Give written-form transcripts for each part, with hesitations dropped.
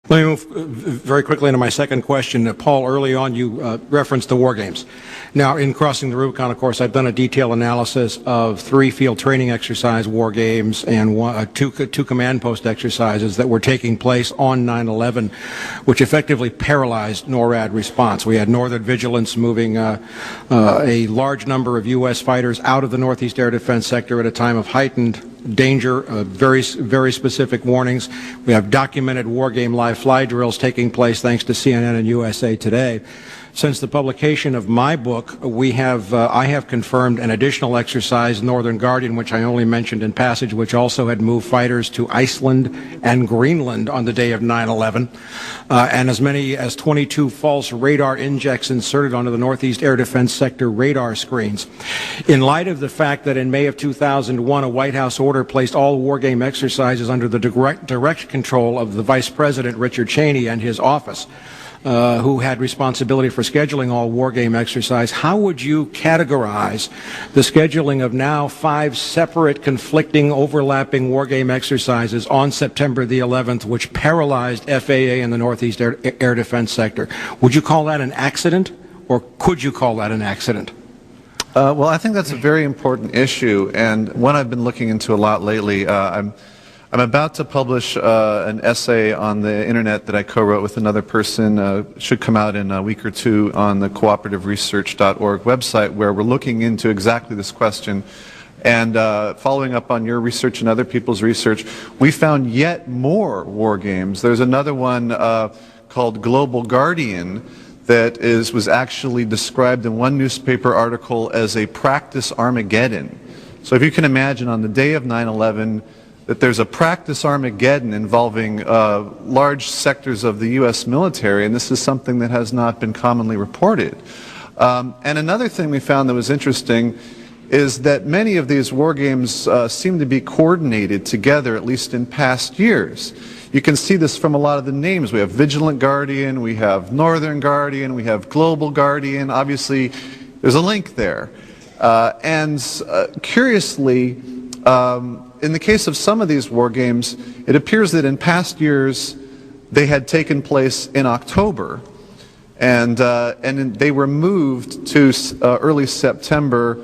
Let me move very quickly into my second question. Paul, early on you referenced the war games. Now, in Crossing the Rubicon, of course, I've done a detailed analysis of 3 field training exercise war games and two command post exercises that were taking place on 9/11, which effectively paralyzed NORAD response. We had Northern Vigilance moving a large number of U.S. fighters out of the Northeast air defense sector at a time of heightened danger, very specific warnings. We have documented war game live fly drills taking place thanks to CNN and USA Today. Since the publication of my book, I have confirmed an additional exercise, Northern Guardian, which I only mentioned in passage, which also had moved fighters to Iceland and Greenland on the day of 9/11, and as many as 22 false radar injects inserted onto the Northeast air defense sector radar screens. In light of the fact that in May of 2001, a White House order placed all war game exercises under the direct control of the Vice President Richard Cheney and his office, who had responsibility for scheduling all war game exercise, how would you categorize the scheduling of now 5 separate, conflicting, overlapping war game exercises on September the 11th, which paralyzed FAA and the Northeast air defense sector? Would you call that an accident, or could you call that an accident? Well, I think that's a very important issue, and one I've been looking into a lot lately. I'm about to publish an essay on the internet that I co-wrote with another person. Should come out in a week or two on the cooperativeresearch.org website, where we're looking into exactly this question. And following up on your research and other people's research, we found yet more war games. There's another one called Global Guardian that was actually described in one newspaper article as a practice Armageddon. So if you can imagine, on the day of 9/11, that there's a practice Armageddon involving large sectors of the U.S. military, and this is something that has not been commonly reported. And another thing we found that was interesting is that many of these war games seem to be coordinated together, at least in past years. You can see this from a lot of the names. We have Vigilant Guardian, we have Northern Guardian, we have Global Guardian. Obviously, there's a link there. And curiously, in the case of some of these war games, it appears that in past years they had taken place in October, and they were moved to early September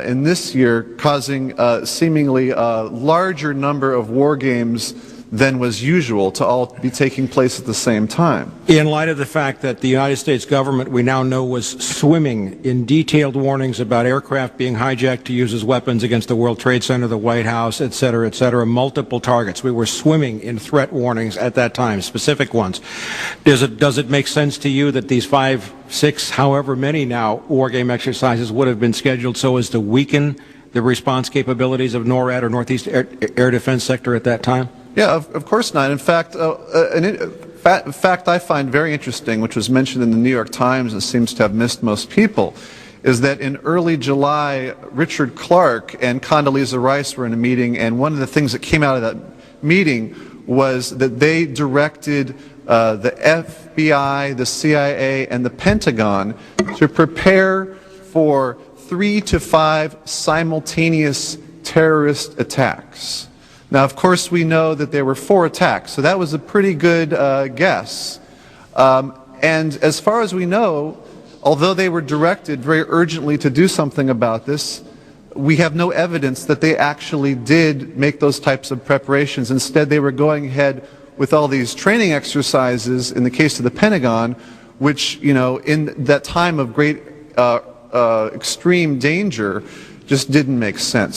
in this year, causing seemingly a larger number of war games than was usual to all be taking place at the same time. In light of the fact that the United States government, we now know, was swimming in detailed warnings about aircraft being hijacked to use as weapons against the World Trade Center, the White House, et cetera, multiple targets. We were swimming in threat warnings at that time, specific ones. Does it make sense to you that these 5, 6, however many now war game exercises would have been scheduled so as to weaken the response capabilities of NORAD or Northeast Air Defense Sector at that time? Yeah, of course not. In fact, fact I find very interesting, which was mentioned in the New York Times and seems to have missed most people, is that in early July, Richard Clark and Condoleezza Rice were in a meeting, and one of the things that came out of that meeting was that they directed the FBI, the CIA, and the Pentagon to prepare for 3 to 5 simultaneous terrorist attacks. Now, of course, we know that there were 4 attacks, so that was a pretty good guess. And as far as we know, although they were directed very urgently to do something about this, we have no evidence that they actually did make those types of preparations. Instead, they were going ahead with all these training exercises, in the case of the Pentagon, which, you know, in that time of great extreme danger, just didn't make sense.